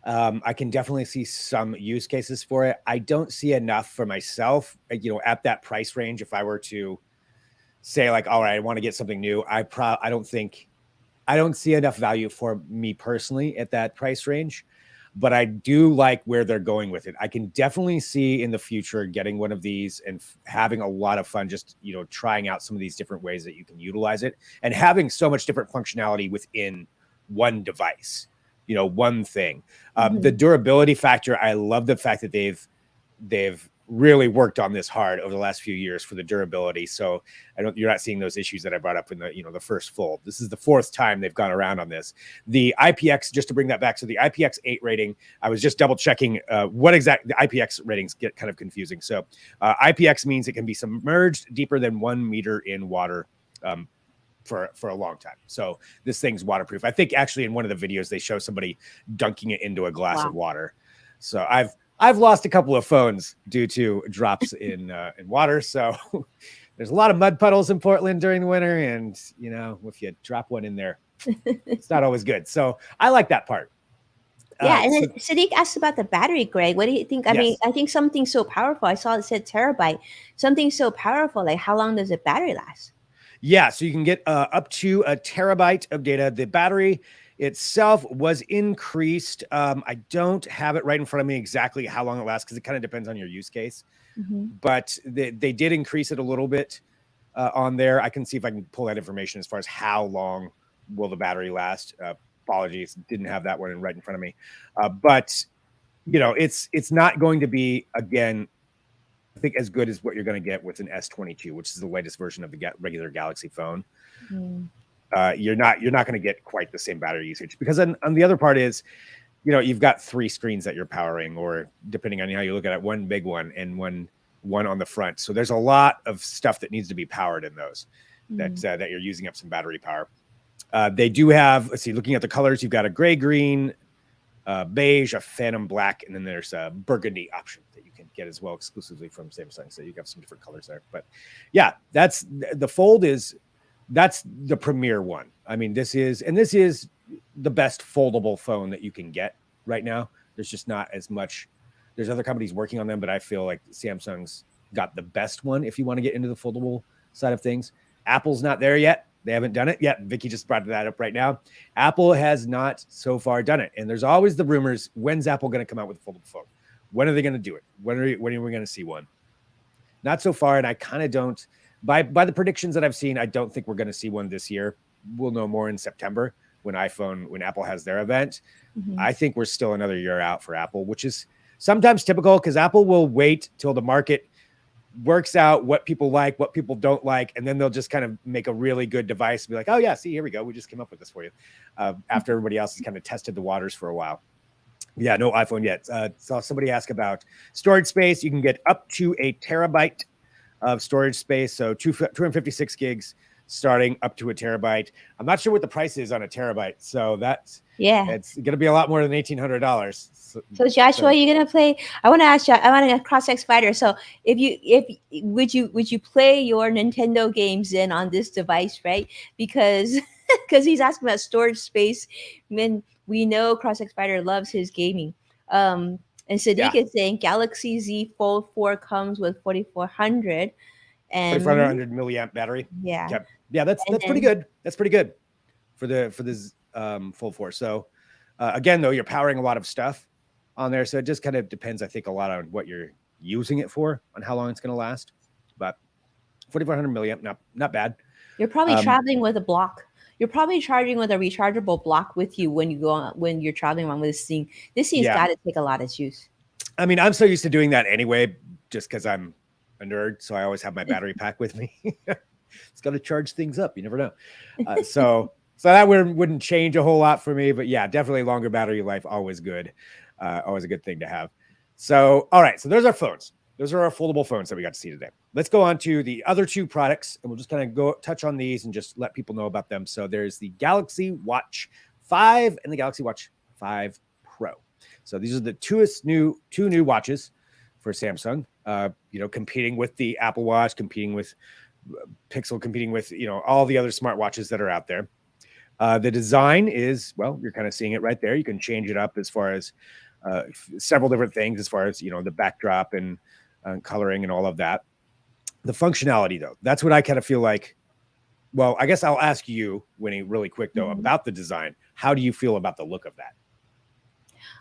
I can definitely see some use cases for it. I don't see enough for myself, at that price range. If I were to say like, all right, I want to get something new, I don't see enough value for me personally at that price range, but I do like where they're going with it. I can definitely see in the future getting one of these and having a lot of fun, just, trying out some of these different ways that you can utilize it, and having so much different functionality within one device, one thing. The durability factor, I love the fact that they've really worked on this hard over the last few years for the durability. So you're not seeing those issues that I brought up in the first Fold. This is the 4th time they've gone around on this. The IPX, just to bring that back, so the IPX8 rating, I was just double checking what exact the IPX ratings get kind of confusing. So IPX means it can be submerged deeper than 1 meter in water for a long time. So this thing's waterproof. I think actually in one of the videos they show somebody dunking it into a glass of water. So I've lost a couple of phones due to drops in water. So there's a lot of mud puddles in Portland during the winter, and if you drop one in there, it's not always good. So I like that part. Yeah, and then Sadiq asked about the battery, Greg. What do you think? I mean, I think something so powerful. I saw it said terabyte. Something so powerful. Like, how long does the battery last? Yeah, so you can get up to a terabyte of data. The battery itself was increased. I don't have it right in front of me exactly how long it lasts, because it kind of depends on your use case. Mm-hmm. but they did increase it a little bit on there. I can see if I can pull that information as far as how long will the battery last. Apologies, didn't have that one right in front of me. But it's not going to be, again, I think, as good as what you're going to get with an S22, which is the latest version of the regular Galaxy phone. Mm. You're not going to get quite the same battery usage, because on the other part is, you've got 3 screens that you're powering, or depending on how you look at it, one big one and one on the front. So there's a lot of stuff that needs to be powered in those that you're using up some battery power. They do have, let's see, looking at the colors, you've got a gray, green, beige, a phantom black, and then there's a burgundy option that you can get as well exclusively from Samsung. So you got some different colors there. But yeah, that's the Fold that's the premier one. I mean, this is the best foldable phone that you can get right now. There's just not as much. There's other companies working on them, but I feel like Samsung's got the best one if you want to get into the foldable side of things. Apple's not there yet. They haven't done it yet. Vicky just brought that up right now. Apple has not so far done it. And there's always the rumors, when's Apple going to come out with a foldable phone? When are they going to do it? When are we going to see one? Not so far. And I kind of don't, by the predictions that I've seen, I don't think we're going to see one this year. We'll know more in September when Apple has their event. Mm-hmm. I think we're still another year out for Apple, which is sometimes typical, because Apple will wait till the market works out what people like, what people don't like, and then they'll just kind of make a really good device and be like, oh yeah, see, here we go, we just came up with this for you, after everybody else has kind of tested the waters for a while. Yeah, no iPhone yet. Saw somebody ask about storage space. You can get up to a terabyte of storage space, so 256 gigs starting up to a terabyte. I'm not sure what the price is on a terabyte, so it's going to be a lot more than $1,800. So Joshua, you're gonna play. I want to ask you. I want to cross X Fighter. So would you play your Nintendo games in on this device, right? Because he's asking about storage space. Man, we know Cross X Fighter loves his gaming. And Sadiq is saying Galaxy Z Fold 4 comes with 4400 and 4400 milliamp battery. Yeah, that's pretty good. That's pretty good for this Fold 4. So again, though, you're powering a lot of stuff on there, so it just kind of depends, I think, a lot on what you're using it for, on how long it's going to last. But 4400 milliamp, not bad. You're probably traveling with a block. You're probably charging with a rechargeable block with you when you're traveling around with this thing. This thing's got to take a lot of juice. I mean, I'm so used to doing that anyway, just because I'm a nerd, so I always have my battery pack with me. It's got to charge things up. You never know. So that wouldn't change a whole lot for me. But yeah, definitely longer battery life, always good. Always a good thing to have. So, all right. So there's our phones. Those are our foldable phones that we got to see today. Let's go on to the other 2 products, and we'll just kind of touch on these and just let people know about them. So there's the Galaxy Watch 5 and the Galaxy Watch 5 Pro. So these are the two new watches for Samsung, competing with the Apple Watch, competing with Pixel, competing with, all the other smartwatches that are out there. The design is, well, you're kind of seeing it right there. You can change it up as far as several different things, as far as, the backdrop and coloring and all of that. The functionality, though, that's what I kind of feel like. Well, I guess I'll ask you, Winnie, really quick, though, about the design. How do you feel about the look of that?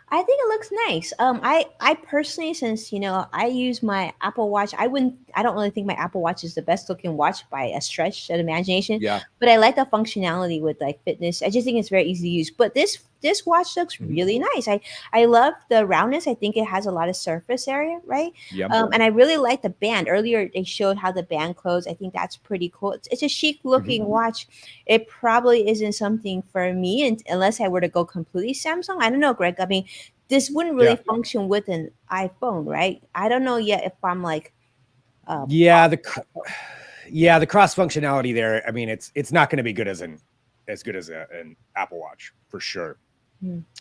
I think it looks nice. I personally, since I use my Apple Watch, I don't really think my Apple Watch is the best looking watch by a stretch of imagination. Yeah. But I like the functionality with like fitness. I just think it's very easy to use. But this watch looks really nice. I love the roundness. I think it has a lot of surface area, right? Yep. And I really like the band. Earlier they showed how the band closed. I think that's pretty cool. It's a chic looking watch. It probably isn't something for me, unless I were to go completely Samsung. I don't know, Greg. I mean, this wouldn't really function with an iPhone, right? I don't know yet if I'm like, the cross functionality there. I mean, it's not going to be good as good as an Apple Watch for sure.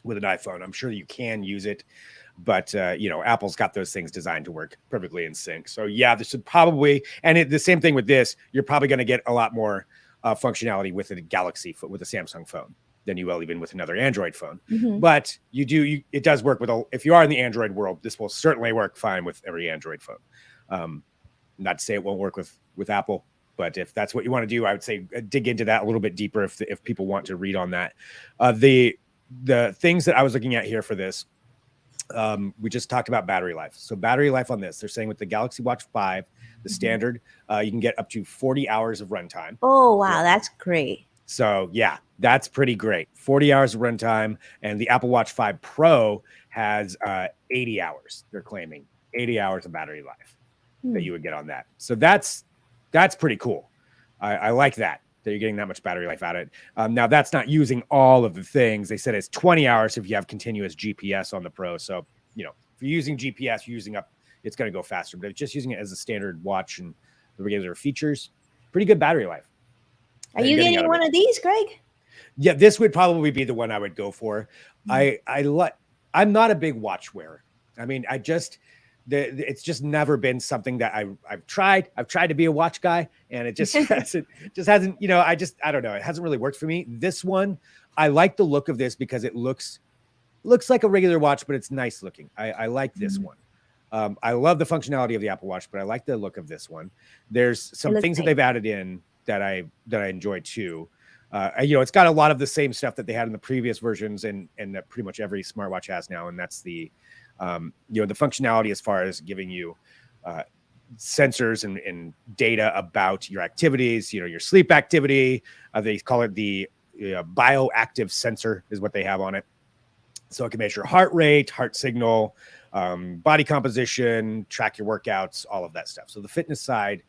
With an iPhone, I'm sure you can use it, but Apple's got those things designed to work perfectly in sync. So yeah, this would probably, and the same thing with this. You're probably going to get a lot more functionality with a Galaxy with a Samsung phone than you will even with another Android phone. But it does work if you are in the Android world, this will certainly work fine with every Android phone. Not to say it won't work with Apple, but if that's what you want to do, I would say dig into that a little bit deeper if people want to read on that. The things that I was looking at here for this, We just talked about battery life. So battery life on this, they're saying with the Galaxy Watch 5, the Mhm. standard, you can get up to 40 hours of runtime. Oh, wow, that's great. So yeah, that's pretty great. 40 hours of runtime, and the Apple Watch 5 Pro has 80 hours. They're claiming 80 hours of battery life that Hmm. you would get on that. So that's pretty cool. I like that you're getting that much battery life out of it. Now that's not using all of the things. They said it's 20 hours if you have continuous GPS on the Pro. So if you're using GPS, you're using up, it's going to go faster. But if just using it as a standard watch and the regular features, pretty good battery life Are that you're you getting out getting of one it. of these, Greg? Yeah, this would probably be the one I would go for. Mm. I'm not a big watch wearer. I mean, it's just never been something that I've tried. I've tried to be a watch guy, and it just hasn't. I don't know. It hasn't really worked for me. This one, I like the look of this because it looks like a regular watch, but it's nice looking. I like this Mhm. one. I love the functionality of the Apple Watch, but I like the look of this one. There's It some looks things that nice. they've added in that I enjoy too. It's got a lot of the same stuff that they had in the previous versions, and that pretty much every smartwatch has now, and that's the the functionality as far as giving you uh, sensors and data about your activities, your sleep activity. They call it the bioactive sensor is what they have on it. So it can measure heart rate, heart signal, body composition, track your workouts, all of that stuff. So the fitness side,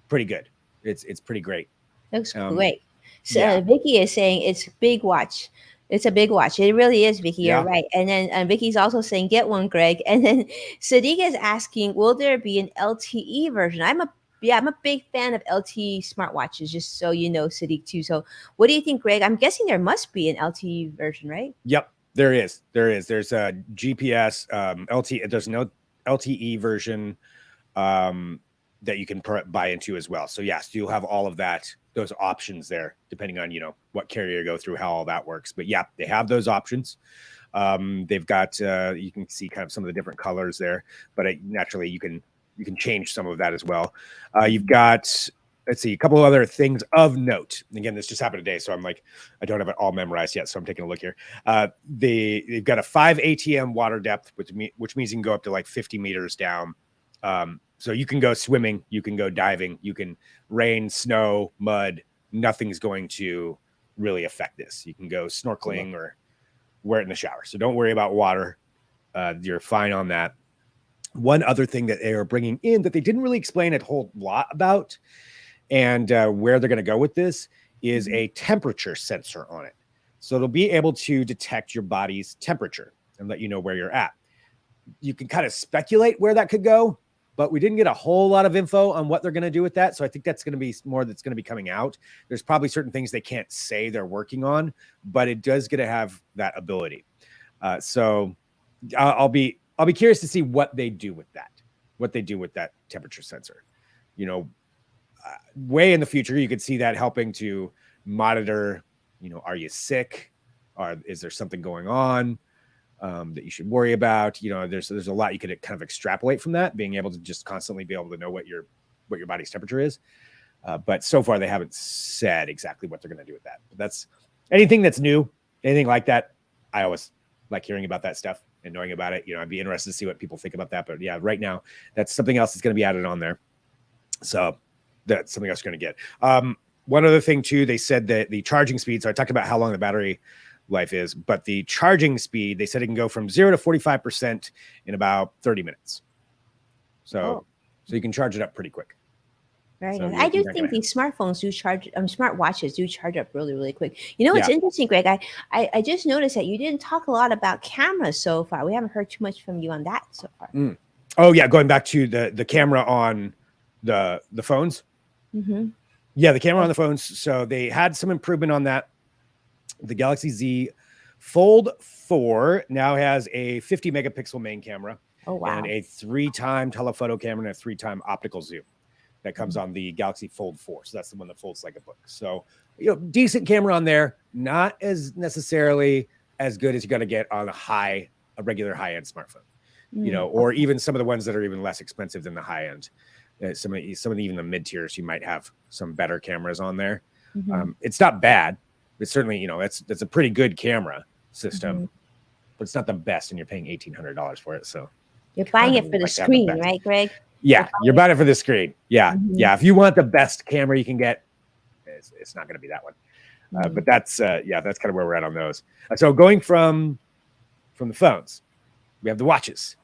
pretty good. It's pretty great. Looks Um, great. So yeah, Vicky is saying it's big watch. It's a big watch. It really is, Vicky. You're yeah. right. And then Vicky's also saying get one, Greg. And then Sadiq is asking, will there be an LTE version? I'm a big fan of LTE smartwatches. Just so you know, Sadiq too. So what do you think, Greg? I'm guessing there must be an LTE version, right? Yep, there is. There is. There's a GPS, LTE. There's no LTE version that you can buy into as well. So yes, you'll have all of that, those options there, depending on what carrier you go through, how all that works. But yeah, they have those options. They've got you can see kind of some of the different colors there, but naturally you can change some of that as well. You've got, let's see, a couple of other things of note. Again, this just happened today, so I'm like, I don't have it all memorized yet, so I'm taking a look here. They've got a 5 ATM water depth, which means you can go up to like 50 meters down. So you can go swimming, you can go diving, you can rain, snow, mud. Nothing's going to really affect this. You can go snorkeling or wear it in the shower. So don't worry about water. You're fine on that. One other thing that they are bringing in that they didn't really explain a whole lot about, and where they're going to go with this, is Mhm. a temperature sensor on it. So it'll be able to detect your body's temperature and let you know where you're at. You can kind of speculate where that could go, but we didn't get a whole lot of info on what they're going to do with that. So I think that's going to be more that's going to be coming out. There's probably certain things they can't say they're working on, but it does get to have that ability. So I'll be curious to see what they do with that temperature sensor. You know, way in the future, you could see that helping to monitor. Are you sick? Or is there something going on that you should worry about? There's a lot you could kind of extrapolate from that, being able to just constantly be able to know what your body's temperature is. But so far, they haven't said exactly what they're going to do with that. But that's anything that's new, anything like that. I always like hearing about that stuff and knowing about it. I'd be interested to see what people think about that. But yeah, right now, that's something else that's going to be added on there. So that's something else you're going to get. One other thing too, they said that the charging speed. So I talked about how long the battery life is, but the charging speed, they said it can go from 0 to 45% in about 30 minutes. Oh, So you can charge it up pretty quick. very So nice. I do you're not think gonna these smartphones do charge, smart watches do charge up really, really quick. You know what's yeah. interesting, Greg? I just noticed that you didn't talk a lot about cameras so far. We haven't heard too much from you on that so far. Oh yeah, going back to the camera on the phones. Mm-hmm. Yeah, the camera on the phones. So they had some improvement on that. The Galaxy Z Fold 4 now has a 50 megapixel main camera Oh, and wow. a 3-time telephoto camera and a 3-time optical zoom that comes on the Galaxy Fold 4. So that's the one that folds like a book. So, decent camera on there, not as necessarily as good as you're going to get on a regular high-end smartphone, or Okay. even some of the ones that are even less expensive than the high end. Some of even the mid tiers, you might have some better cameras on there. Mm-hmm. It's not bad. It's certainly, that's a pretty good camera Mm-hmm. system. but it's not the best, and you're paying $1,800 for it. So You're kind buying of it for the like to have the screen, best. right, Greg? You're Yeah, you're buying buying it for the screen. Yeah, it. yeah. If you want the best camera you can get, it's not going to be that one. But that's that's kind of where we're at on those. So going from the phones, we have the watches.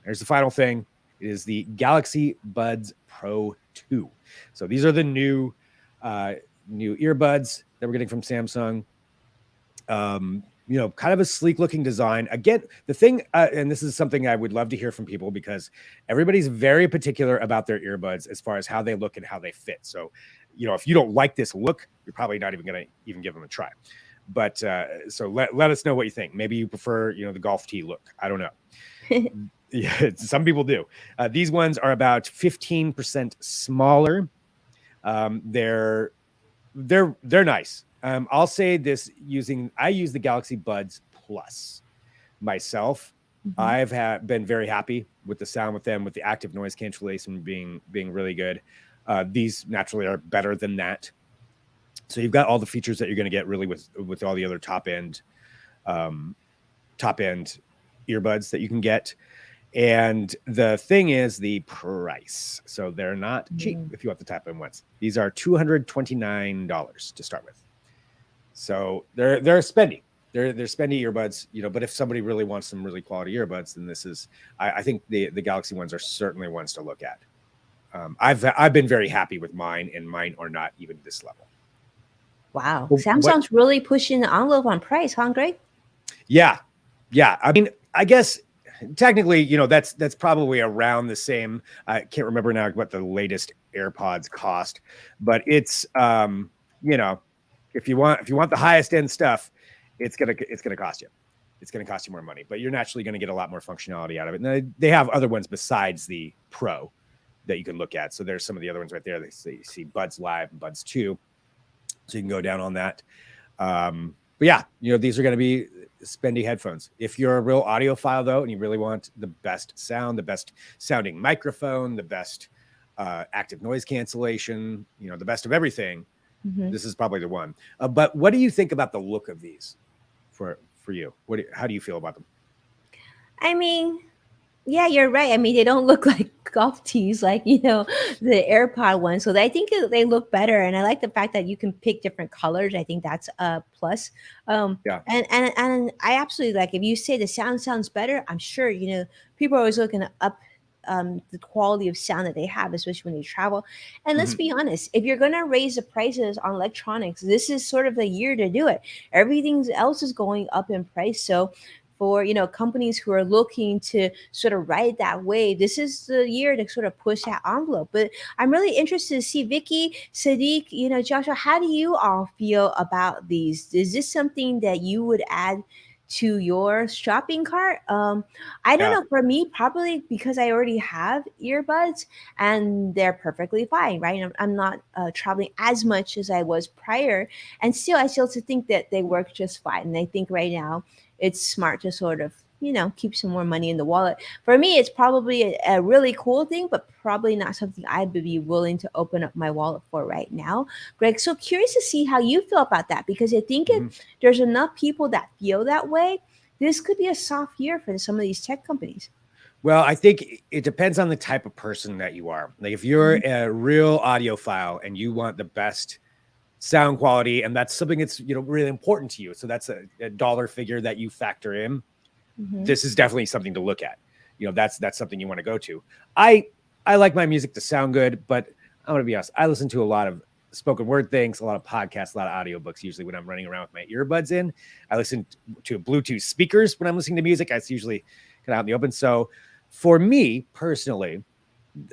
There's the final thing. It is the Galaxy Buds Pro 2. So these are the new earbuds that we're getting from Samsung. Kind of a sleek looking design. Again, the thing, and this is something I would love to hear from people, because everybody's very particular about their earbuds as far as how they look and how they fit. So, if you don't like this look, you're probably not even going to even give them a try. But so let us know what you think. Maybe you prefer, the golf tee look. I don't know. Yeah, some people do. These ones are about 15% smaller. They're nice. I'll say this, I use the Galaxy Buds Plus myself. I've been very happy with the sound with them, with the active noise cancellation being really good. These naturally are better than that. So you've got all the features that you're going to get really with all the other top end earbuds that you can get. And the thing is the price. So they're not cheap if you want the top end ones. These are $229 to start with. So they're spendy. They're spendy earbuds, but if somebody really wants some really quality earbuds, then this is, I think the Galaxy ones are certainly ones to look at. I've been very happy with mine, and mine are not even this level. Wow. Samsung's really pushing the envelope on price, huh, Greg? Yeah. I mean, I guess technically, that's probably around the same. I can't remember now what the latest AirPods cost, but it's if you want the highest end stuff, it's gonna cost you. It's gonna cost you more money, but you're naturally gonna get a lot more functionality out of it. And they have other ones besides the Pro that you can look at. So there's some of the other ones right there. You see Buds Live and Buds 2. So you can go down on that. But yeah, these are going to be spendy headphones. If you're a real audiophile, though, and you really want the best sound, the best sounding microphone, the best active noise cancellation, the best of everything, this is probably the one. But what do you think about the look of these for you? How do you feel about them? I mean, yeah, you're right. I mean, they don't look like golf tees, like the AirPod one. So I think they look better, and I like the fact that you can pick different colors. I think that's a plus. Yeah. And I absolutely like, if you say the sound sounds better, I'm sure people are always looking to up the quality of sound that they have, especially when they travel. And let's be honest, if you're gonna raise the prices on electronics, this is sort of the year to do it. Everything else is going up in price, so for companies who are looking to sort of ride that wave, this is the year to sort of push that envelope. But I'm really interested to see, Vicky, Sadiq, Joshua, how do you all feel about these? Is this something that you would add to your shopping cart? I don't know. For me, probably because I already have earbuds and they're perfectly fine, right? I'm not traveling as much as I was prior, and still I still think that they work just fine. And I think right now it's smart to sort of keep some more money in the wallet. For me, it's probably a really cool thing, but probably not something I would be willing to open up my wallet for right now, Greg. So curious to see how you feel about that, because I think there's enough people that feel that way. This could be a soft year for some of these tech companies. Well, I think it depends on the type of person that you are. Like if you're a real audiophile and you want the best sound quality, and that's something that's really important to you, so that's a dollar figure that you factor in, this is definitely something to look at. That's something you want to go to. I like my music to sound good, but I'm gonna be honest, I listen to a lot of spoken word things, a lot of podcasts, a lot of audiobooks. Usually when I'm running around with my earbuds in, I listen to Bluetooth speakers when I'm listening to music. It's usually kind of out in the open. So for me personally,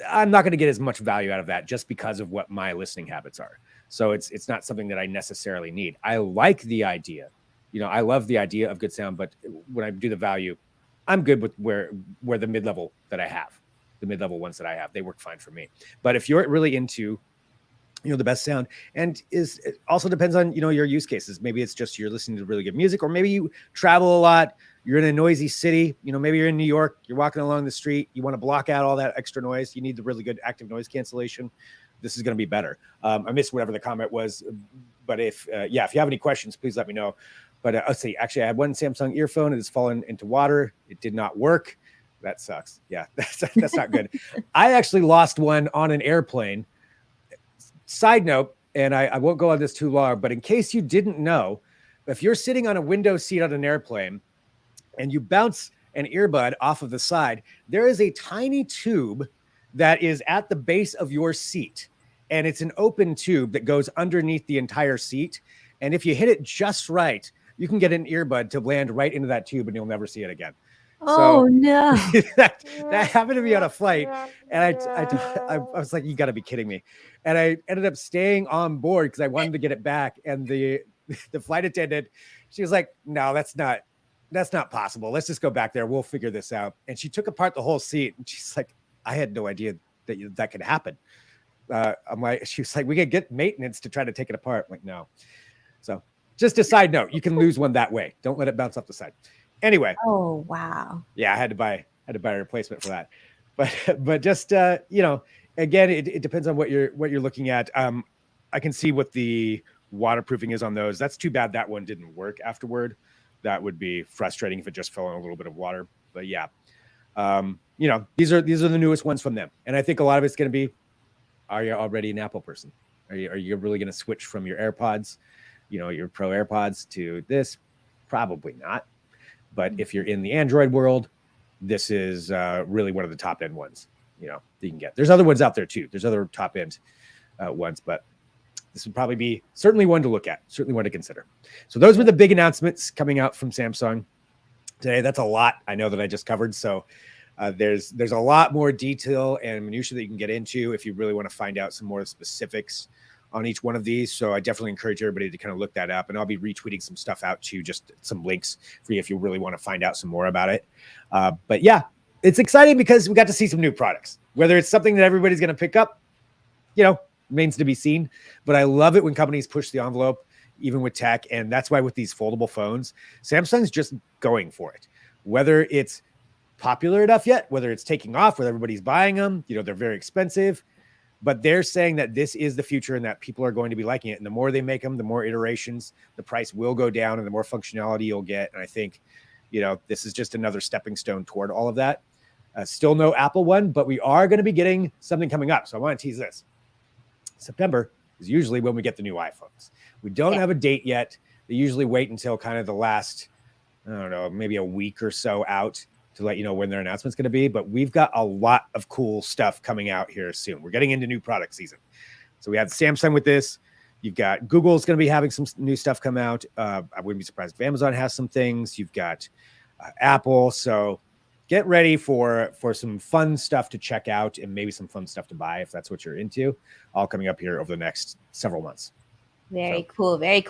I'm not going to get as much value out of that just because of what my listening habits are. So it's not something that I necessarily need. I like the idea, I love the idea of good sound, but when I do the value, I'm good with where the mid-level that I have, the mid-level ones that I have, they work fine for me. But if you're really into, the best sound, and it also depends on, your use cases. Maybe it's just you're listening to really good music, or maybe you travel a lot, you're in a noisy city, maybe you're in New York, you're walking along the street, you want to block out all that extra noise, you need the really good active noise cancellation. This is going to be better. I missed whatever the comment was, but if you have any questions, please let me know. But let's see. Actually, I had one Samsung earphone. It has fallen into water. It did not work. That sucks. Yeah, that's not good. I actually lost one on an airplane. Side note, and I won't go on this too long, but in case you didn't know, if you're sitting on a window seat on an airplane and you bounce an earbud off of the side, there is a tiny tube that is at the base of your seat. And it's an open tube that goes underneath the entire seat. And if you hit it just right, you can get an earbud to land right into that tube and you'll never see it again. Oh So no. that happened to me on a flight. And I was like, you got to be kidding me. And I ended up staying on board because I wanted to get it back. And the flight attendant, she was like, no, that's not possible. Let's just go back there. We'll figure this out. And she took apart the whole seat. And she's like, I had no idea that could happen. She was like, we could get maintenance to try to take it apart. I'm like, no. So just a side note, you can lose one that way. Don't let it bounce off the side. Anyway. Oh, wow. Yeah, I had to buy a replacement for that. But just, again, it depends on what you're looking at. I can see what the waterproofing is on those. That's too bad that one didn't work afterward. That would be frustrating if it just fell in a little bit of water. But yeah, these are the newest ones from them. And I think a lot of it's going to be, are you already an Apple person? Are you really going to switch from your AirPods, your Pro AirPods to this? Probably not. But if you're in the Android world, this is really one of the top end ones, that you can get. There's other ones out there too. There's other top end ones, but this would probably be certainly one to look at, certainly one to consider. So those were the big announcements coming out from Samsung today. That's a lot I know that I just covered. So there's a lot more detail and minutia that you can get into if you really want to find out some more specifics on each one of these. So I definitely encourage everybody to kind of look that up, and I'll be retweeting some stuff out to you, just some links for you if you really want to find out some more about it. But yeah, it's exciting because we got to see some new products. Whether it's something that everybody's going to pick up, remains to be seen. But I love it when companies push the envelope, even with tech. And that's why with these foldable phones, Samsung's just going for it. Whether it's popular enough yet, whether it's taking off, whether everybody's buying them, they're very expensive. But they're saying that this is the future and that people are going to be liking it. And the more they make them, the more iterations, the price will go down and the more functionality you'll get. And I think, this is just another stepping stone toward all of that. Still no Apple one, but we are going to be getting something coming up. So I want to tease this. September is usually when we get the new iPhones. We don't have a date yet. They usually wait until kind of the last, I don't know, maybe a week or so out to let you know when their announcement's going to be. But we've got a lot of cool stuff coming out here soon. We're getting into new product season. So we have Samsung with this. You've got Google's going to be having some new stuff come out. I wouldn't be surprised if Amazon has some things. You've got Apple. So get ready for some fun stuff to check out and maybe some fun stuff to buy if that's what you're into, all coming up here over the next several months. Very cool, Greg.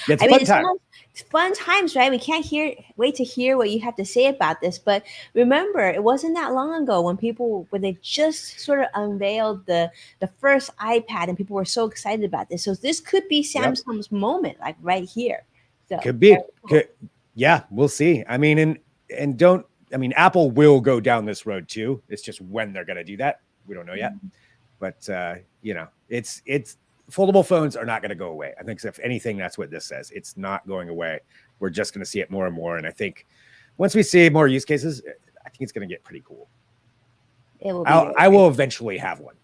It's fun time. It's fun times, right? We can't wait to hear what you have to say about this. But remember, it wasn't that long ago when they just sort of unveiled the first iPad, and people were so excited about this. So this could be Samsung's moment, like right here. So could be. Cool. Yeah, we'll see. I mean, Apple will go down this road too. It's just when they're going to do that, we don't know yet. But it's foldable phones are not going to go away. I think if anything, that's what this says. It's not going away. We're just going to see it more and more. And I think once we see more use cases, I think it's going to get pretty cool. I will eventually have one.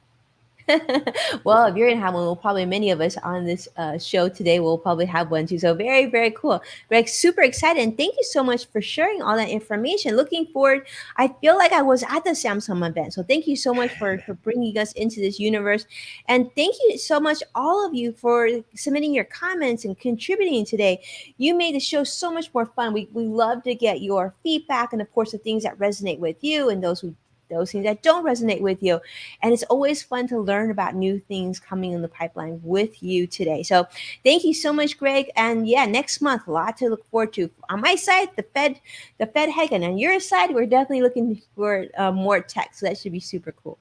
Well, if you're gonna have one, many of us on this show today will probably have one too. So very, very cool. Greg, super excited. And thank you so much for sharing all that information. Looking forward. I feel like I was at the Samsung event. So thank you so much for bringing us into this universe. And thank you so much, all of you, for submitting your comments and contributing today. You made the show so much more fun. We love to get your feedback and, of course, the things that resonate with you and those things that don't resonate with you. And it's always fun to learn about new things coming in the pipeline with you today. So thank you so much, Greg. And yeah, next month, a lot to look forward to. On my side, the Fed heck, and on your side, we're definitely looking for more tech. So that should be super cool.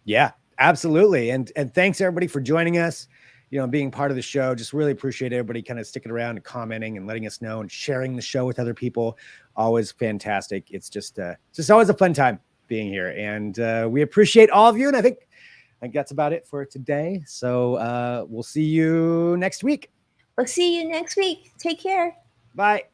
Yeah, absolutely. And thanks everybody for joining us, being part of the show. Just really appreciate everybody kind of sticking around and commenting and letting us know and sharing the show with other people. Always fantastic. It's just always a fun time being here, and we appreciate all of you. And I think that's about it for today. So we'll see you next week. We'll see you next week. Take care. Bye.